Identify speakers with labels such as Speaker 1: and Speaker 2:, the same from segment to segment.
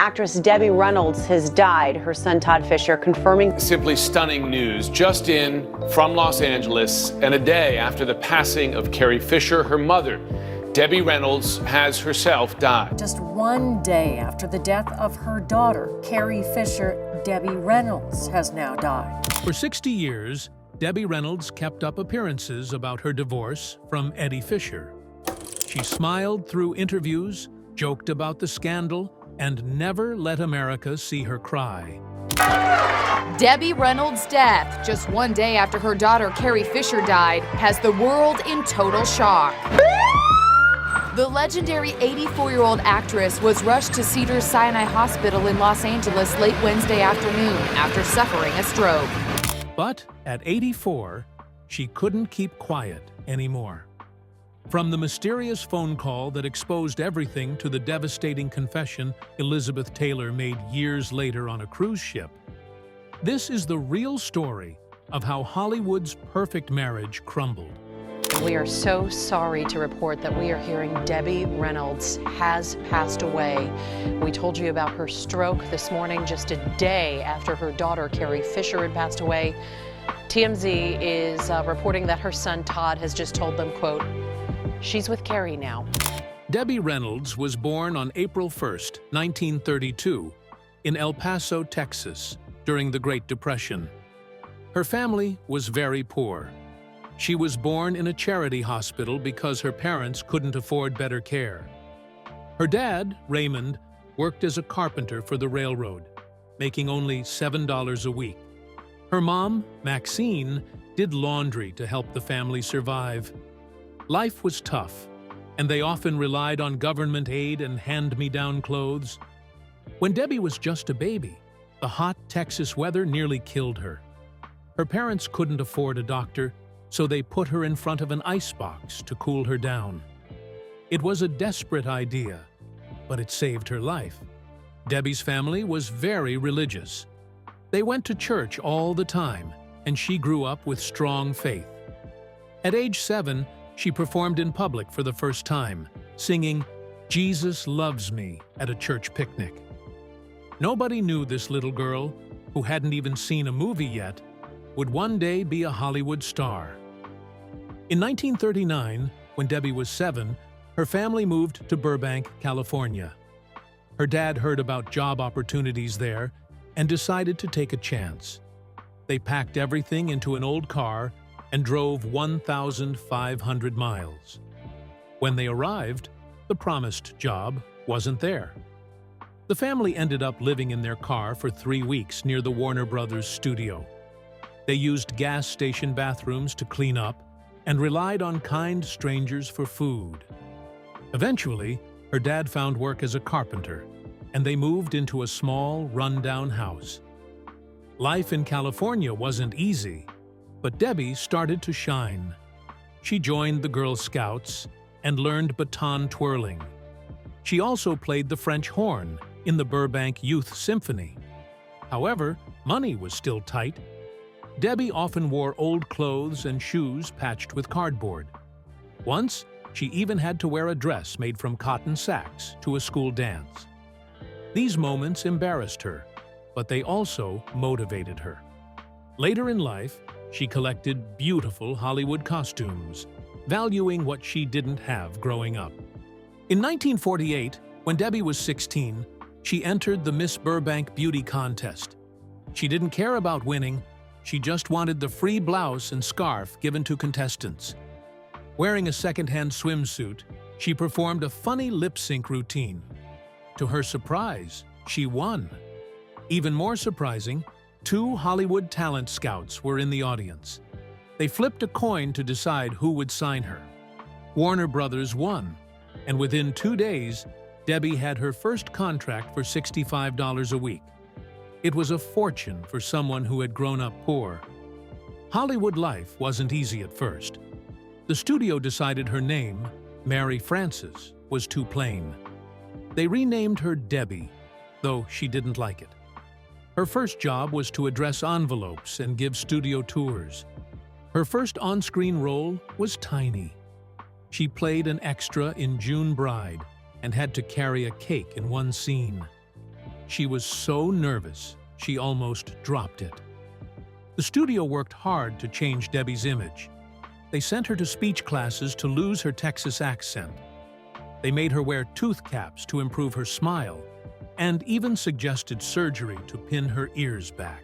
Speaker 1: actress Debbie Reynolds has died. Her son Todd Fisher confirming.
Speaker 2: Simply stunning news just in from Los Angeles, and a day after the passing of Carrie Fisher, her mother, Debbie Reynolds, has herself died.
Speaker 3: Just one day after the death of her daughter, Carrie Fisher, Debbie Reynolds has now died.
Speaker 4: For 60 years, Debbie Reynolds kept up appearances about her divorce from Eddie Fisher. She smiled through interviews, joked about the scandal, and never let America see her cry.
Speaker 5: Debbie Reynolds' death, just one day after her daughter Carrie Fisher died, has the world in total shock. The legendary 84-year-old actress was rushed to Cedars-Sinai Hospital in Los Angeles late Wednesday afternoon after suffering a stroke.
Speaker 4: But at 84, she couldn't keep quiet anymore. From the mysterious phone call that exposed everything to the devastating confession Elizabeth Taylor made years later on a cruise ship, this is the real story of how Hollywood's perfect marriage crumbled.
Speaker 1: We are so sorry to report that we are hearing Debbie Reynolds has passed away. We told you about her stroke this morning, just a day after her daughter Carrie Fisher had passed away. TMZ is reporting that her son Todd has just told them, quote, "She's with Carrie now."
Speaker 4: Debbie Reynolds was born on April 1st, 1932, in El Paso, Texas, during the Great Depression. Her family was very poor. She was born in a charity hospital because her parents couldn't afford better care. Her dad, Raymond, worked as a carpenter for the railroad, making only $7 a week. Her mom, Maxine, did laundry to help the family survive. Life was tough, and they often relied on government aid and hand-me-down clothes. When Debbie was just a baby, the hot Texas weather nearly killed her. Her parents couldn't afford a doctor, so they put her in front of an icebox to cool her down. It was a desperate idea, but it saved her life. Debbie's family was very religious. They went to church all the time, and she grew up with strong faith. At age 7, she performed in public for the first time, singing "Jesus Loves Me" at a church picnic. Nobody knew this little girl, who hadn't even seen a movie yet, would one day be a Hollywood star. In 1939, when Debbie was 7, her family moved to Burbank, California. Her dad heard about job opportunities there and decided to take a chance. They packed everything into an old car and drove 1,500 miles. When they arrived, the promised job wasn't there. The family ended up living in their car for 3 weeks near the Warner Brothers studio. They used gas station bathrooms to clean up and relied on kind strangers for food. Eventually, her dad found work as a carpenter, and they moved into a small, run-down house. Life in California wasn't easy, but Debbie started to shine. She joined the Girl Scouts and learned baton twirling. She also played the French horn in the Burbank Youth Symphony. However, money was still tight. Debbie often wore old clothes and shoes patched with cardboard. Once, she even had to wear a dress made from cotton sacks to a school dance. These moments embarrassed her, but they also motivated her. Later in life, she collected beautiful Hollywood costumes, valuing what she didn't have growing up. In 1948, when Debbie was 16, she entered the Miss Burbank Beauty Contest. She didn't care about winning. She just wanted the free blouse and scarf given to contestants. Wearing a second-hand swimsuit, she performed a funny lip-sync routine. To her surprise, she won. Even more surprising, 2 Hollywood talent scouts were in the audience. They flipped a coin to decide who would sign her. Warner Brothers won, and within 2 days, Debbie had her first contract for $65 a week. It was a fortune for someone who had grown up poor. Hollywood life wasn't easy at first. The studio decided her name, Mary Frances, was too plain. They renamed her Debbie, though she didn't like it. Her first job was to address envelopes and give studio tours. Her first on-screen role was tiny. She played an extra in June Bride and had to carry a cake in one scene. She was so nervous, she almost dropped it. The studio worked hard to change Debbie's image. They sent her to speech classes to lose her Texas accent. They made her wear tooth caps to improve her smile, and even suggested surgery to pin her ears back.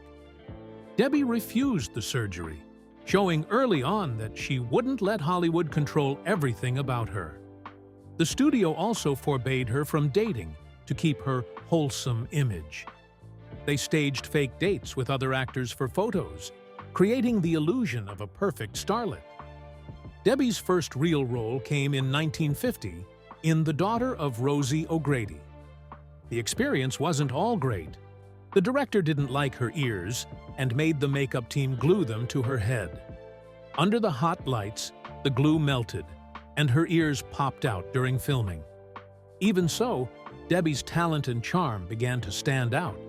Speaker 4: Debbie refused the surgery, showing early on that she wouldn't let Hollywood control everything about her. The studio also forbade her from dating to keep her wholesome image. They staged fake dates with other actors for photos, creating the illusion of a perfect starlet. Debbie's first real role came in 1950 in The Daughter of Rosie O'Grady. The experience wasn't all great. The director didn't like her ears and made the makeup team glue them to her head. Under the hot lights, the glue melted, and her ears popped out during filming. Even so, Debbie's talent and charm began to stand out.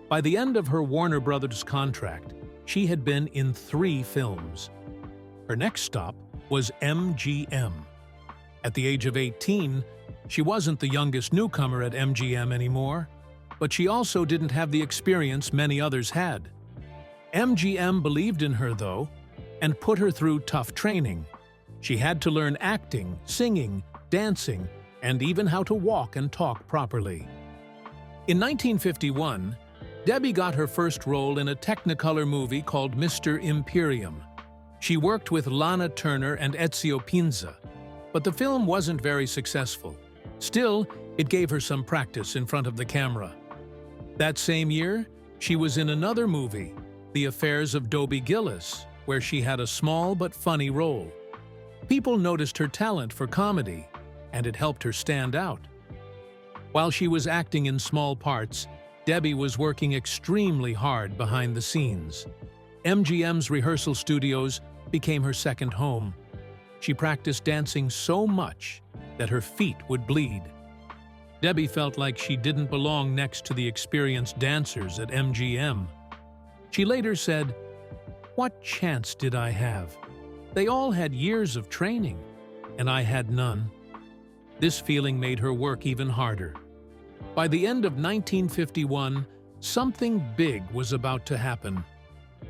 Speaker 4: By the end of her Warner Brothers contract, she had been in 3 films. Her next stop was MGM. At the age of 18, she wasn't the youngest newcomer at MGM anymore, but she also didn't have the experience many others had. MGM believed in her, though, and put her through tough training. She had to learn acting, singing, dancing, and even how to walk and talk properly. In 1951, Debbie got her first role in a Technicolor movie called Mr. Imperium. She worked with Lana Turner and Ezio Pinza, but the film wasn't very successful. Still, it gave her some practice in front of the camera. That same year, she was in another movie, The Affairs of Dobie Gillis, where she had a small but funny role. People noticed her talent for comedy, and it helped her stand out. While she was acting in small parts, Debbie was working extremely hard behind the scenes. MGM's rehearsal studios became her second home. She practiced dancing so much that her feet would bleed. Debbie felt like she didn't belong next to the experienced dancers at MGM. She later said, "What chance did I have? They all had years of training, and I had none." This feeling made her work even harder. By the end of 1951, something big was about to happen.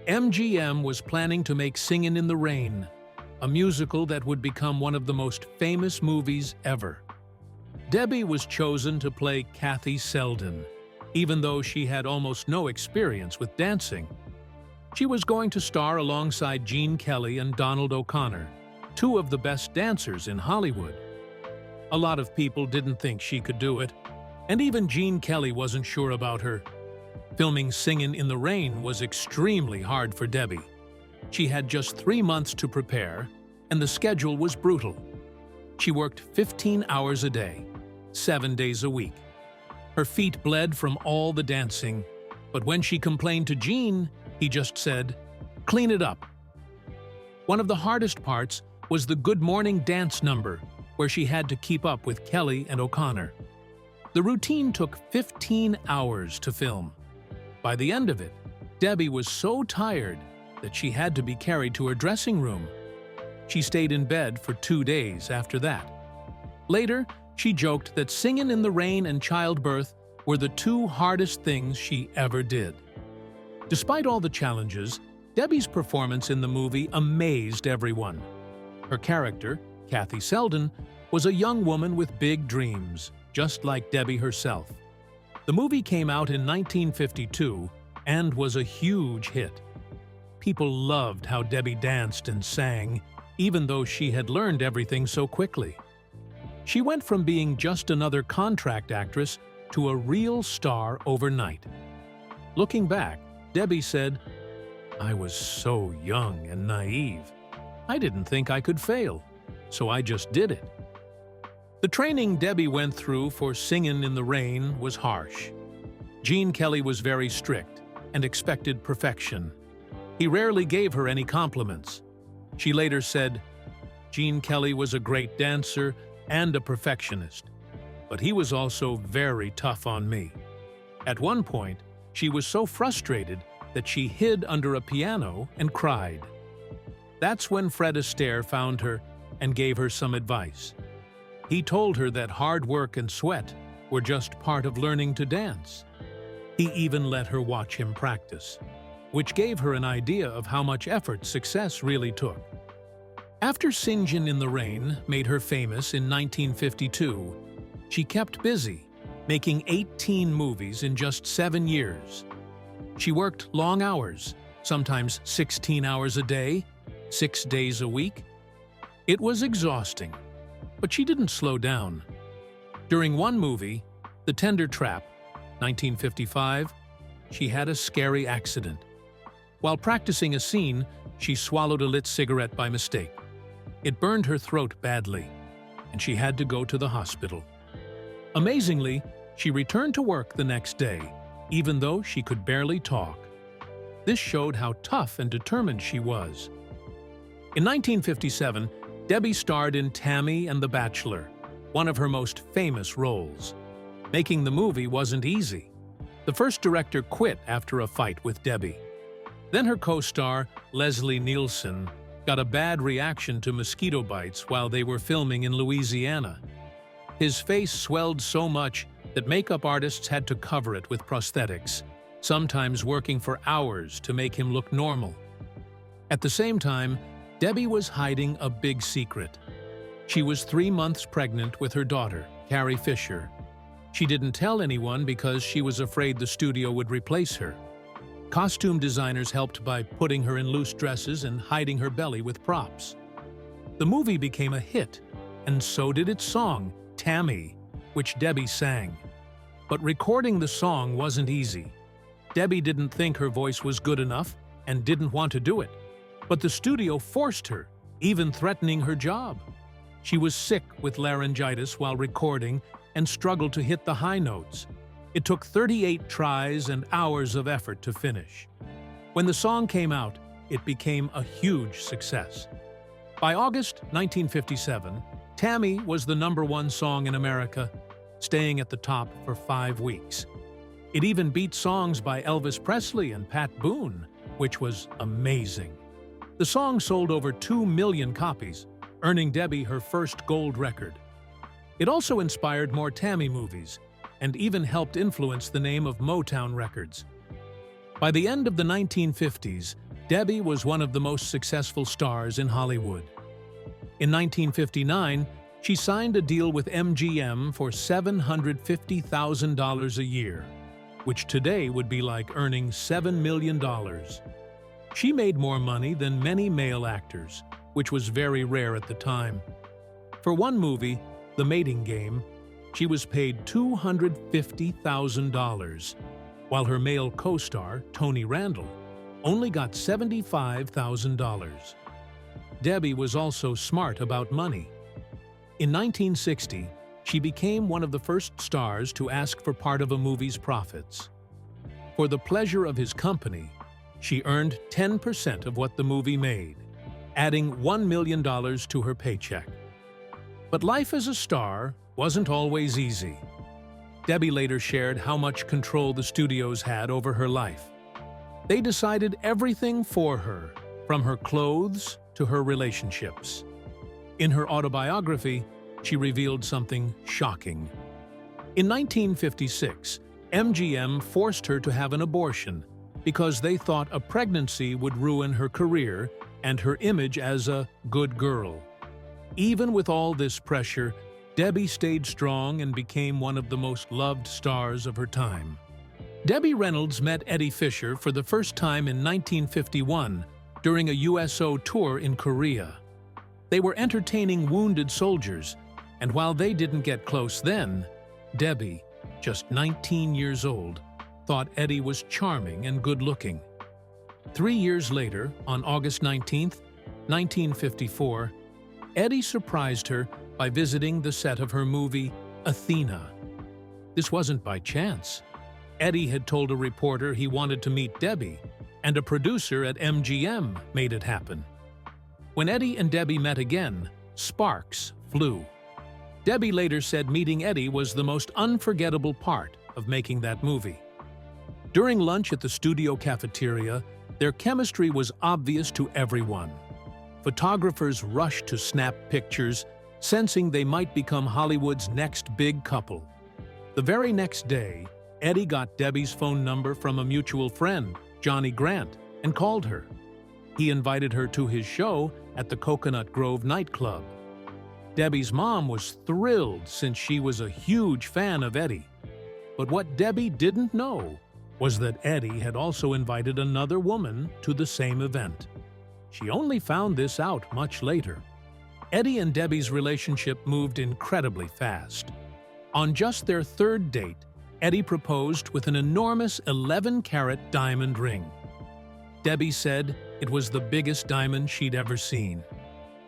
Speaker 4: MGM was planning to make Singin' in the Rain, a musical that would become one of the most famous movies ever. Debbie was chosen to play Kathy Selden, even though she had almost no experience with dancing. She was going to star alongside Gene Kelly and Donald O'Connor, 2 of the best dancers in Hollywood. A lot of people didn't think she could do it, and even Gene Kelly wasn't sure about her. Filming Singin' in the Rain was extremely hard for Debbie. She had just 3 months to prepare, and the schedule was brutal. She worked 15 hours a day, 7 days a week. Her feet bled from all the dancing, but when she complained to Gene, he just said, "Clean it up." One of the hardest parts was the Good Morning dance number, where she had to keep up with Kelly and O'Connor. The routine took 15 hours to film. By the end of it, Debbie was so tired that she had to be carried to her dressing room. She stayed in bed for 2 days after that. Later, she joked that Singin' in the Rain and childbirth were the 2 hardest things she ever did. Despite all the challenges, Debbie's performance in the movie amazed everyone. Her character, Kathy Selden, was a young woman with big dreams, just like Debbie herself. The movie came out in 1952 and was a huge hit. People loved how Debbie danced and sang, even though she had learned everything so quickly. She went from being just another contract actress to a real star overnight. Looking back, Debbie said, "I was so young and naive. I didn't think I could fail, so I just did it." The training Debbie went through for Singin' in the Rain was harsh. Gene Kelly was very strict and expected perfection. He rarely gave her any compliments. She later said, "Gene Kelly was a great dancer and a perfectionist, but he was also very tough on me." At one point, she was so frustrated that she hid under a piano and cried. That's when Fred Astaire found her and gave her some advice. He told her that hard work and sweat were just part of learning to dance. He even let her watch him practice, which gave her an idea of how much effort success really took. After Singin in the Rain made her famous in 1952, she kept busy, making 18 movies in just 7 years. She worked long hours, sometimes 16 hours a day, 6 days a week. It was exhausting, but she didn't slow down. During one movie, The Tender Trap, 1955, she had a scary accident. While practicing a scene, she swallowed a lit cigarette by mistake. It burned her throat badly, and she had to go to the hospital. Amazingly, she returned to work the next day, even though she could barely talk. This showed how tough and determined she was. In 1957, Debbie starred in Tammy and the Bachelor, one of her most famous roles. Making the movie wasn't easy. The first director quit after a fight with Debbie. Then her co-star, Leslie Nielsen, got a bad reaction to mosquito bites while they were filming in Louisiana. His face swelled so much that makeup artists had to cover it with prosthetics, sometimes working for hours to make him look normal. At the same time, Debbie was hiding a big secret. She was 3 months pregnant with her daughter, Carrie Fisher. She didn't tell anyone because she was afraid the studio would replace her. Costume designers helped by putting her in loose dresses and hiding her belly with props. The movie became a hit, and so did its song, Tammy, which Debbie sang. But recording the song wasn't easy. Debbie didn't think her voice was good enough and didn't want to do it. But the studio forced her, even threatening her job. She was sick with laryngitis while recording and struggled to hit the high notes. It took 38 tries and hours of effort to finish. When the song came out, it became a huge success. By August 1957, Tammy was the #1 song in America, staying at the top for 5 weeks. It even beat songs by Elvis Presley and Pat Boone, which was amazing. The song sold over 2 million copies, earning Debbie her first gold record. It also inspired more Tammy movies, and even helped influence the name of Motown Records. By the end of the 1950s, Debbie was one of the most successful stars in Hollywood. In 1959, she signed a deal with MGM for $750,000 a year, which today would be like earning $7 million. She made more money than many male actors, which was very rare at the time. For one movie, The Mating Game, she was paid $250,000, while her male co-star, Tony Randall, only got $75,000. Debbie was also smart about money. In 1960, she became one of the first stars to ask for part of a movie's profits. For the pleasure of his company, she earned 10% of what the movie made, adding $1 million to her paycheck. But life as a star wasn't always easy. Debbie later shared how much control the studios had over her life. They decided everything for her, from her clothes to her relationships. In her autobiography, she revealed something shocking. In 1956, MGM forced her to have an abortion because they thought a pregnancy would ruin her career and her image as a good girl. Even with all this pressure, Debbie stayed strong and became one of the most loved stars of her time. Debbie Reynolds met Eddie Fisher for the first time in 1951 during a USO tour in Korea. They were entertaining wounded soldiers, and while they didn't get close then, Debbie, just 19 years old, thought Eddie was charming and good-looking. 3 years later, on August 19, 1954, Eddie surprised her by visiting the set of her movie, Athena. This wasn't by chance. Eddie had told a reporter he wanted to meet Debbie, and a producer at MGM made it happen. When Eddie and Debbie met again, sparks flew. Debbie later said meeting Eddie was the most unforgettable part of making that movie. During lunch at the studio cafeteria, their chemistry was obvious to everyone. Photographers rushed to snap pictures, sensing they might become Hollywood's next big couple. The very next day, Eddie got Debbie's phone number from a mutual friend, Johnny Grant, and called her. He invited her to his show at the Coconut Grove nightclub. Debbie's mom was thrilled since she was a huge fan of Eddie. But what Debbie didn't know was that Eddie had also invited another woman to the same event. She only found this out much later. Eddie and Debbie's relationship moved incredibly fast. On just their third date, Eddie proposed with an enormous 11-carat diamond ring. Debbie said it was the biggest diamond she'd ever seen.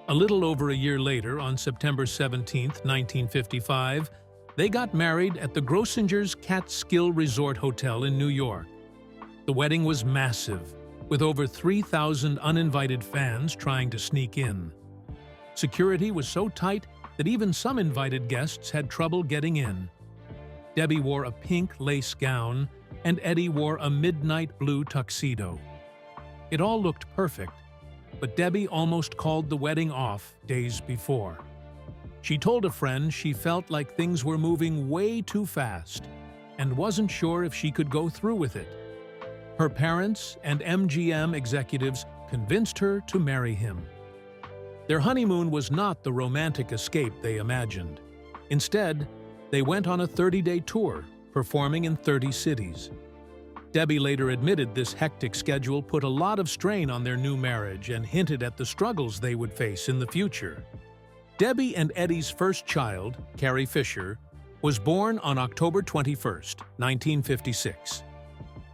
Speaker 4: A little over a year later, on September 17, 1955, they got married at the Grossinger's Catskill Resort Hotel in New York. The wedding was massive, with over 3,000 uninvited fans trying to sneak in. Security was so tight that even some invited guests had trouble getting in. Debbie wore a pink lace gown, and Eddie wore a midnight blue tuxedo. It all looked perfect, but Debbie almost called the wedding off days before. She told a friend she felt like things were moving way too fast and wasn't sure if she could go through with it. Her parents and MGM executives convinced her to marry him. Their honeymoon was not the romantic escape they imagined. Instead, they went on a 30-day tour, performing in 30 cities. Debbie later admitted this hectic schedule put a lot of strain on their new marriage and hinted at the struggles they would face in the future. Debbie and Eddie's first child, Carrie Fisher, was born on October 21, 1956.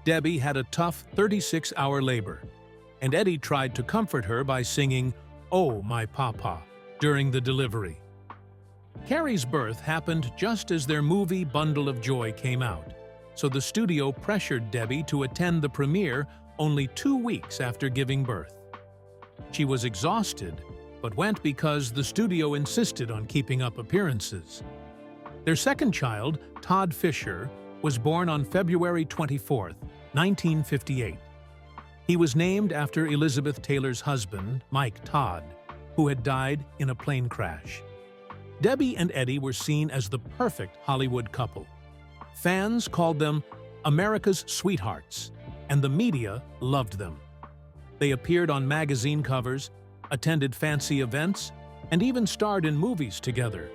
Speaker 4: Debbie had a tough 36-hour labor, and Eddie tried to comfort her by singing "Oh, My Papa" during the delivery. Carrie's birth happened just as their movie Bundle of Joy came out, so the studio pressured Debbie to attend the premiere only 2 weeks after giving birth. She was exhausted, but went because the studio insisted on keeping up appearances. Their second child, Todd Fisher, was born on February 24, 1958. He was named after Elizabeth Taylor's husband, Mike Todd, who had died in a plane crash. Debbie and Eddie were seen as the perfect Hollywood couple. Fans called them America's sweethearts, and the media loved them. They appeared on magazine covers, attended fancy events, and even starred in movies together.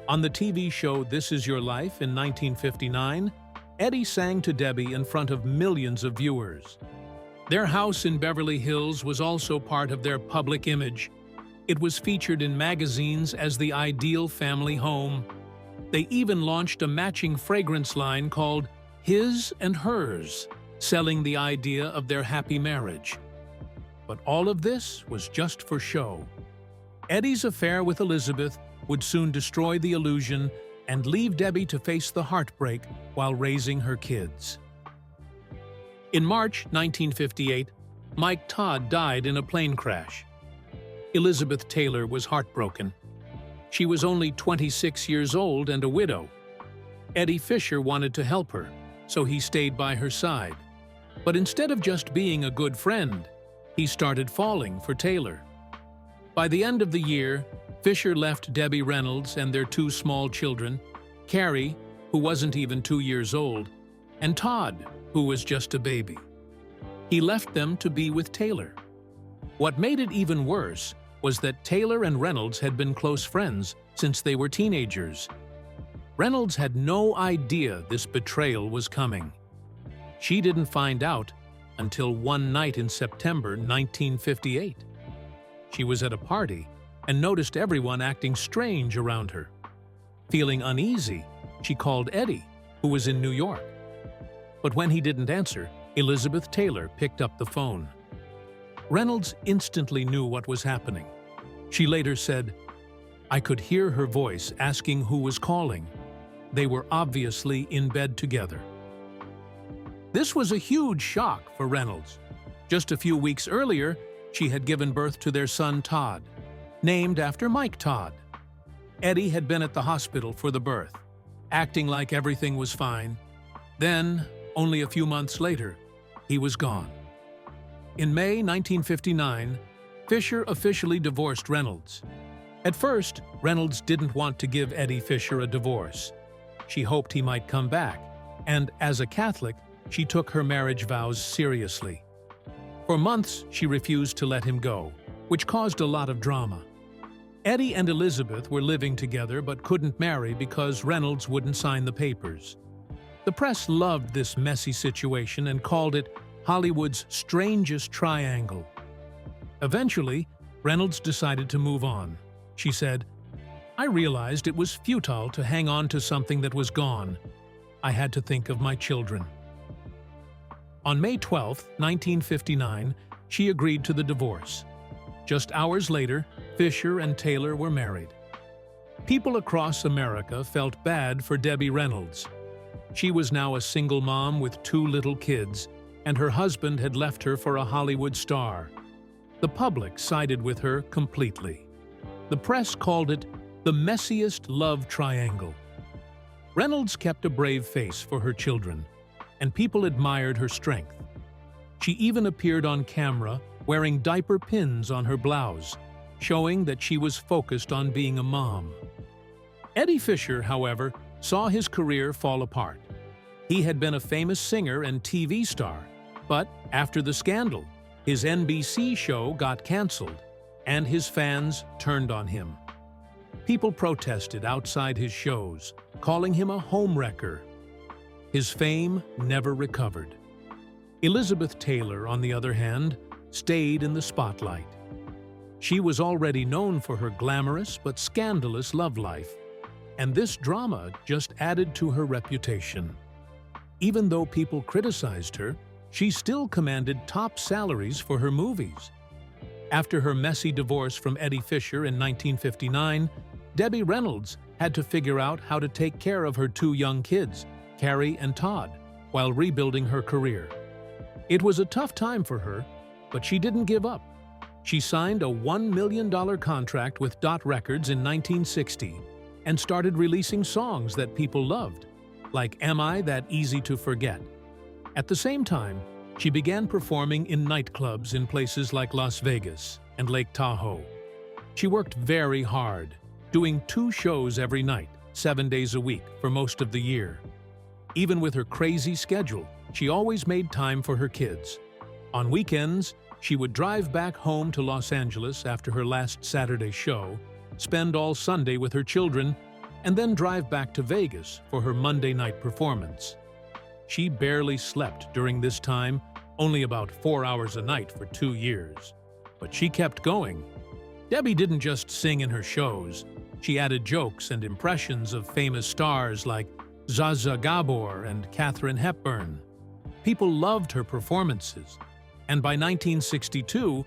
Speaker 4: On the TV show This Is Your Life in 1959, Eddie sang to Debbie in front of millions of viewers. Their house in Beverly Hills was also part of their public image. It was featured in magazines as the ideal family home. They even launched a matching fragrance line called His and Hers, selling the idea of their happy marriage. But all of this was just for show. Eddie's affair with Elizabeth would soon destroy the illusion and leave Debbie to face the heartbreak while raising her kids. In March 1958, Mike Todd died in a plane crash. Elizabeth Taylor was heartbroken. She was only 26 years old and a widow. Eddie Fisher wanted to help her, so he stayed by her side. But instead of just being a good friend, he started falling for Taylor. By the end of the year, Fisher left Debbie Reynolds and their 2 small children, Carrie, who wasn't even 2 years old, and Todd, who was just a baby. He left them to be with Taylor. What made it even worse was that Taylor and Reynolds had been close friends since they were teenagers. Reynolds had no idea this betrayal was coming. She didn't find out until one night in September 1958. She was at a party and noticed everyone acting strange around her. Feeling uneasy, she called Eddie, who was in New York. But when he didn't answer, Elizabeth Taylor picked up the phone. Reynolds instantly knew what was happening. She later said, "I could hear her voice asking who was calling. They were obviously in bed together." This was a huge shock for Reynolds. Just a few weeks earlier, she had given birth to their son Todd, named after Mike Todd. Eddie had been at the hospital for the birth, acting like everything was fine. Then, only a few months later, he was gone. In May 1959, Fisher officially divorced Reynolds. At first, Reynolds didn't want to give Eddie Fisher a divorce. She hoped he might come back, and as a Catholic, she took her marriage vows seriously. For months, she refused to let him go, which caused a lot of drama. Eddie and Elizabeth were living together but couldn't marry because Reynolds wouldn't sign the papers. The press loved this messy situation and called it Hollywood's strangest triangle. Eventually, Reynolds decided to move on. She said, "I realized it was futile to hang on to something that was gone. I had to think of my children." On May 12, 1959, she agreed to the divorce. Just hours later, Fisher and Taylor were married. People across America felt bad for Debbie Reynolds. She was now a single mom with 2 little kids, and her husband had left her for a Hollywood star. The public sided with her completely. The press called it the messiest love triangle. Reynolds kept a brave face for her children, and people admired her strength. She even appeared on camera wearing diaper pins on her blouse, showing that she was focused on being a mom. Eddie Fisher, however, saw his career fall apart. He had been a famous singer and TV star, but after the scandal, his NBC show got canceled, and his fans turned on him. People protested outside his shows, calling him a homewrecker. His fame never recovered. Elizabeth Taylor, on the other hand, stayed in the spotlight. She was already known for her glamorous but scandalous love life, and this drama just added to her reputation. Even though people criticized her, she still commanded top salaries for her movies. After her messy divorce from Eddie Fisher in 1959, Debbie Reynolds had to figure out how to take care of her 2 young kids, Carrie and Todd, while rebuilding her career. It was a tough time for her, but she didn't give up. She signed a $1 million contract with Dot Records in 1960 and started releasing songs that people loved, like Am I That Easy to Forget? At the same time, she began performing in nightclubs in places like Las Vegas and Lake Tahoe. She worked very hard, doing 2 shows every night, 7 days a week for most of the year. Even with her crazy schedule, she always made time for her kids. On weekends, she would drive back home to Los Angeles after her last Saturday show, spend all Sunday with her children, and then drive back to Vegas for her Monday night performance. She barely slept during this time, only about 4 hours a night for 2 years. But she kept going. Debbie didn't just sing in her shows. She added jokes and impressions of famous stars like Zsa Zsa Gabor and Katharine Hepburn. People loved her performances, and by 1962,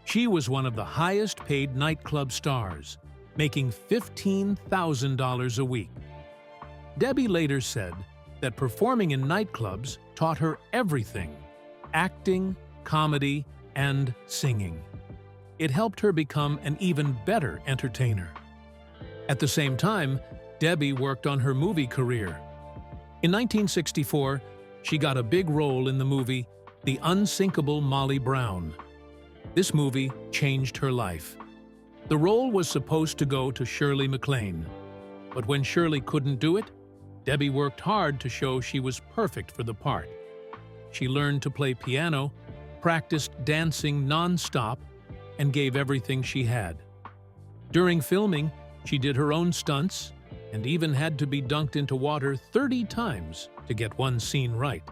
Speaker 4: she was one of the highest-paid nightclub stars, making $15,000 a week. Debbie later said that performing in nightclubs taught her everything: acting, comedy, and singing. It helped her become an even better entertainer. At the same time, Debbie worked on her movie career. In 1964, she got a big role in the movie The Unsinkable Molly Brown. This movie changed her life. The role was supposed to go to Shirley MacLaine, but when Shirley couldn't do it, Debbie worked hard to show she was perfect for the part. She learned to play piano, practiced dancing non-stop, and gave everything she had. During filming, she did her own stunts and even had to be dunked into water 30 times to get one scene right.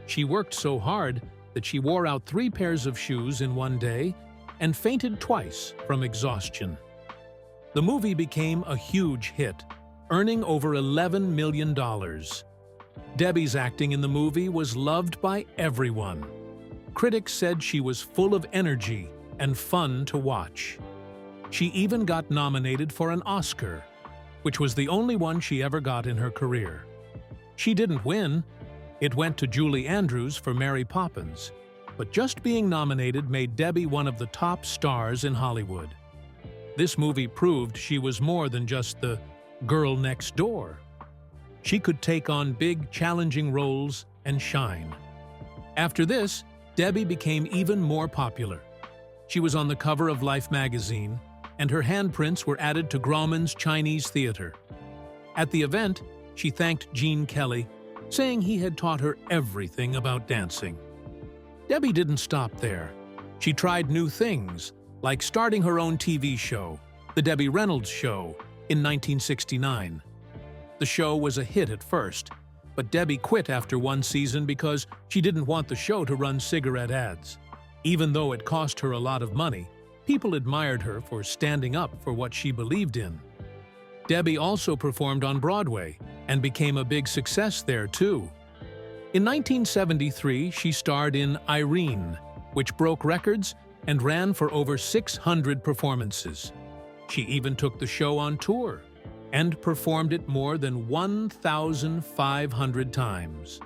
Speaker 4: She worked so hard that she wore out 3 pairs of shoes in one day and fainted twice from exhaustion. The movie became a huge hit, earning over $11 million. Debbie's acting in the movie was loved by everyone. Critics said she was full of energy and fun to watch. She even got nominated for an Oscar, which was the only one she ever got in her career. She didn't win. It went to Julie Andrews for Mary Poppins, but just being nominated made Debbie one of the top stars in Hollywood. This movie proved she was more than just the girl next door. She could take on big, challenging roles and shine. After this, Debbie became even more popular. She was on the cover of Life magazine, and her handprints were added to Grauman's Chinese Theater. At the event, she thanked Gene Kelly saying he had taught her everything about dancing. Debbie didn't stop there. She tried new things, like starting her own TV show, The Debbie Reynolds Show, in 1969. The show was a hit at first, but Debbie quit after one season because she didn't want the show to run cigarette ads. Even though it cost her a lot of money, people admired her for standing up for what she believed in. Debbie also performed on Broadway and became a big success there too. In 1973, she starred in Irene, which broke records and ran for over 600 performances. She even took the show on tour and performed it more than 1,500 times.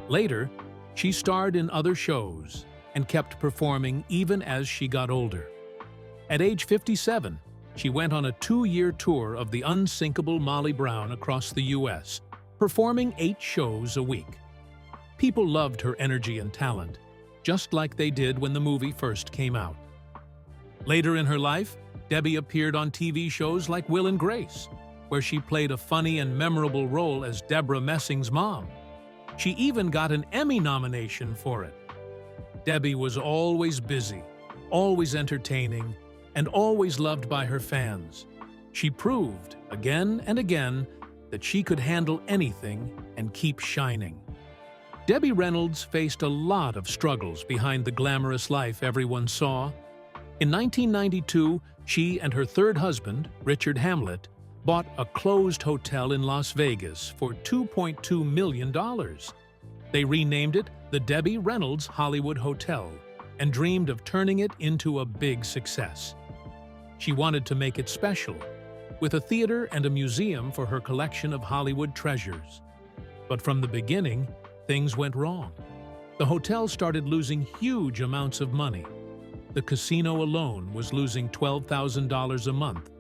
Speaker 4: Later, she starred in other shows and kept performing even as she got older. At age 57, she went on a 2-year tour of the unsinkable Molly Brown across the U.S., performing 8 shows a week. People loved her energy and talent, just like they did when the movie first came out. Later in her life, Debbie appeared on TV shows like Will and Grace, where she played a funny and memorable role as Deborah Messing's mom. She even got an Emmy nomination for it. Debbie was always busy, always entertaining, and always loved by her fans. She proved, again and again, that she could handle anything and keep shining. Debbie Reynolds faced a lot of struggles behind the glamorous life everyone saw. In 1992, she and her third husband, Richard Hamlet, bought a closed hotel in Las Vegas for $2.2 million. They renamed it the Debbie Reynolds Hollywood Hotel and dreamed of turning it into a big success. She wanted to make it special, with a theater and a museum for her collection of Hollywood treasures. But from the beginning, things went wrong. The hotel started losing huge amounts of money. The casino alone was losing $12,000 a month,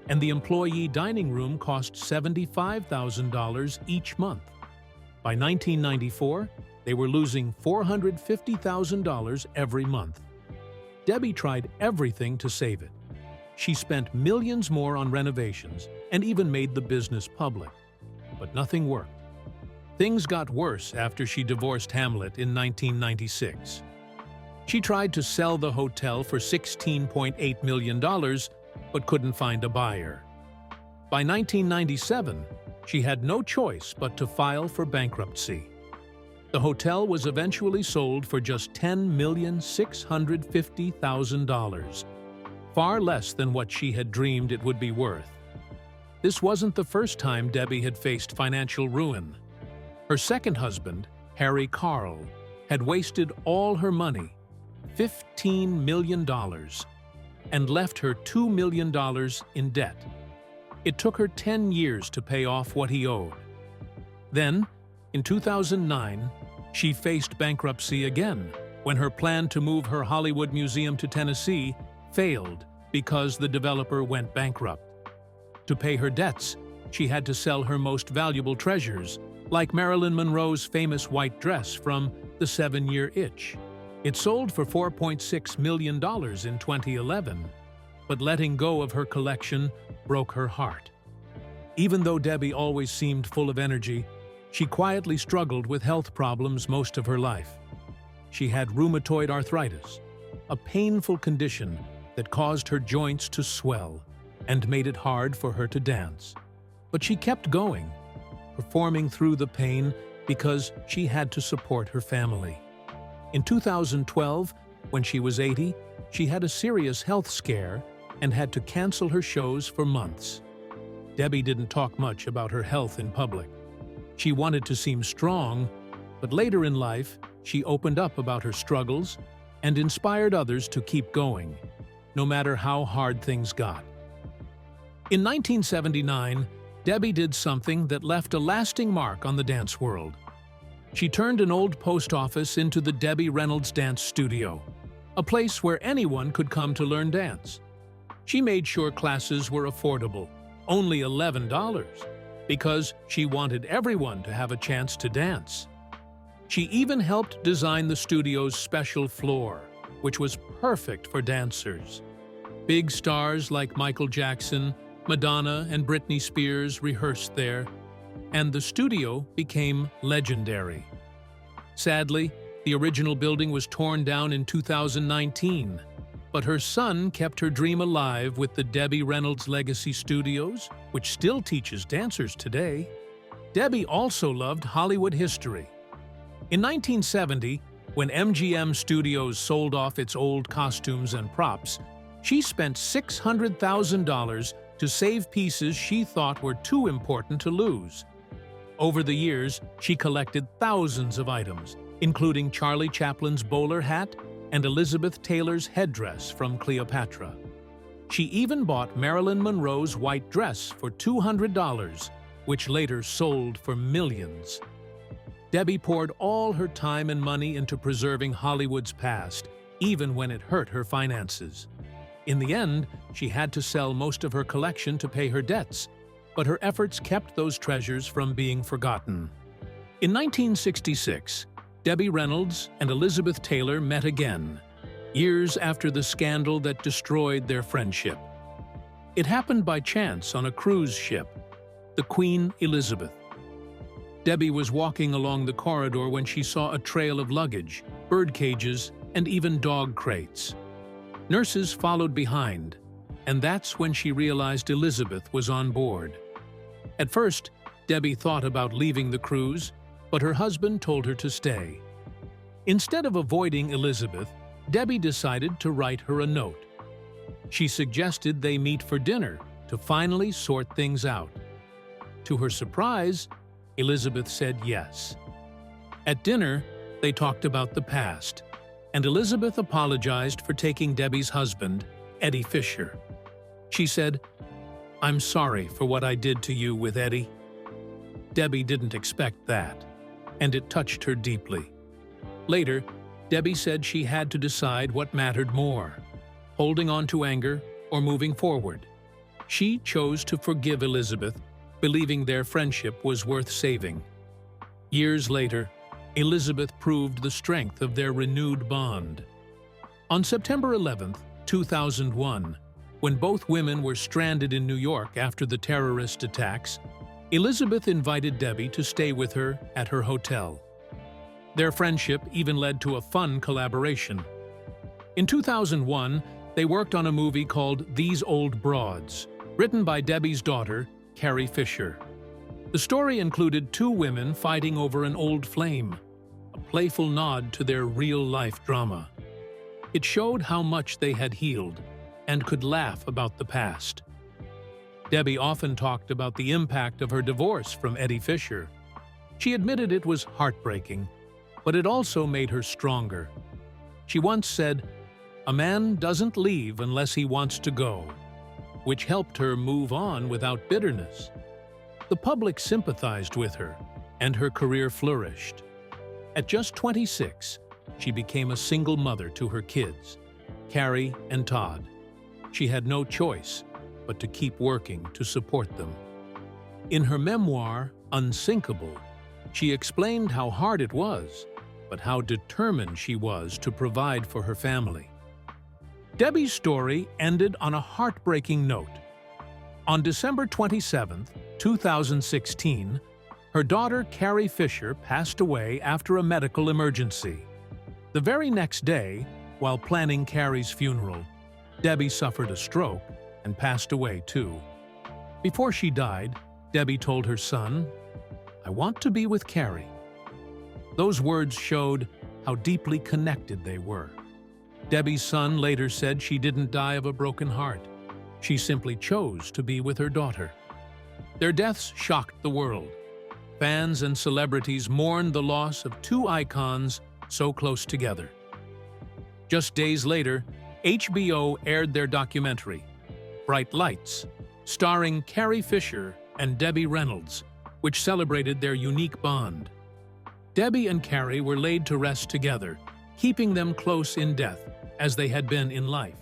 Speaker 4: and the employee dining room cost $75,000 each month. By 1994, they were losing $450,000 every month. Debbie tried everything to save it. She spent millions more on renovations and even made the business public. But nothing worked. Things got worse after she divorced Hamlet in 1996. She tried to sell the hotel for $16.8 million, but couldn't find a buyer. By 1997, she had no choice but to file for bankruptcy. The hotel was eventually sold for just $10,650,000, far less than what she had dreamed it would be worth. This wasn't the first time Debbie had faced financial ruin. Her second husband, Harry Carl, had wasted all her money, $15 million, and left her $2 million in debt. It took her 10 years to pay off what he owed. Then, in 2009, she faced bankruptcy again when her plan to move her Hollywood Museum to Tennessee failed because the developer went bankrupt. To pay her debts, she had to sell her most valuable treasures, like Marilyn Monroe's famous white dress from The 7-Year Itch. It sold for $4.6 million in 2011, but letting go of her collection broke her heart. Even though Debbie always seemed full of energy, she quietly struggled with health problems most of her life. She had rheumatoid arthritis, a painful condition that caused her joints to swell and made it hard for her to dance. But she kept going, performing through the pain because she had to support her family. In 2012, when she was 80, she had a serious health scare and had to cancel her shows for months. Debbie didn't talk much about her health in public. She wanted to seem strong, but later in life, she opened up about her struggles and inspired others to keep going, no matter how hard things got. In 1979, Debbie did something that left a lasting mark on the dance world. She turned an old post office into the Debbie Reynolds Dance Studio, a place where anyone could come to learn dance. She made sure classes were affordable, only $11, because she wanted everyone to have a chance to dance. She even helped design the studio's special floor, which was perfect for dancers. Big stars like Michael Jackson, Madonna, and Britney Spears rehearsed there. and the studio became legendary. Sadly, the original building was torn down in 2019, but her son kept her dream alive with the Debbie Reynolds Legacy Studios, which still teaches dancers today. Debbie also loved Hollywood history. In 1970, when MGM Studios sold off its old costumes and props, she spent $600,000 to save pieces she thought were too important to lose. Over the years, she collected thousands of items, including Charlie Chaplin's bowler hat and Elizabeth Taylor's headdress from Cleopatra. She even bought Marilyn Monroe's white dress for $200, which later sold for millions. Debbie poured all her time and money into preserving Hollywood's past, even when it hurt her finances. In the end, she had to sell most of her collection to pay her debts, but her efforts kept those treasures from being forgotten. In 1966, Debbie Reynolds and Elizabeth Taylor met again, years after the scandal that destroyed their friendship. It happened by chance on a cruise ship, the Queen Elizabeth. Debbie was walking along the corridor when she saw a trail of luggage, bird cages, and even dog crates. Nurses followed behind, and that's when she realized Elizabeth was on board. At first, Debbie thought about leaving the cruise, but her husband told her to stay. Instead of avoiding Elizabeth, Debbie decided to write her a note. She suggested they meet for dinner to finally sort things out. To her surprise, Elizabeth said yes. At dinner, they talked about the past, and Elizabeth apologized for taking Debbie's husband, Eddie Fisher. She said, "I'm sorry for what I did to you with Eddie." Debbie didn't expect that, and it touched her deeply. Later, Debbie said she had to decide what mattered more, holding on to anger or moving forward. She chose to forgive Elizabeth, believing their friendship was worth saving. Years later, Elizabeth proved the strength of their renewed bond. On September 11, 2001, when both women were stranded in New York after the terrorist attacks, Elizabeth invited Debbie to stay with her at her hotel. Their friendship even led to a fun collaboration. In 2001, they worked on a movie called These Old Broads, written by Debbie's daughter, Carrie Fisher. The story included two women fighting over an old flame, a playful nod to their real-life drama. It showed how much they had healed and could laugh about the past. Debbie often talked about the impact of her divorce from Eddie Fisher. She admitted it was heartbreaking, but it also made her stronger. She once said, "A man doesn't leave unless he wants to go," which helped her move on without bitterness. The public sympathized with her, and her career flourished. At just 26, she became a single mother to her kids, Carrie and Todd. She had no choice but to keep working to support them. In her memoir, Unsinkable, she explained how hard it was, but how determined she was to provide for her family. Debbie's story ended on a heartbreaking note. On December 27, 2016, her daughter Carrie Fisher passed away after a medical emergency. The very next day, while planning Carrie's funeral, Debbie suffered a stroke and passed away too. Before she died, Debbie told her son, "I want to be with Carrie." Those words showed how deeply connected they were. Debbie's son later said she didn't die of a broken heart. She simply chose to be with her daughter. Their deaths shocked the world. Fans and celebrities mourned the loss of two icons so close together. Just days later, HBO aired their documentary, Bright Lights, starring Carrie Fisher and Debbie Reynolds, which celebrated their unique bond. Debbie and Carrie were laid to rest together, keeping them close in death, as they had been in life.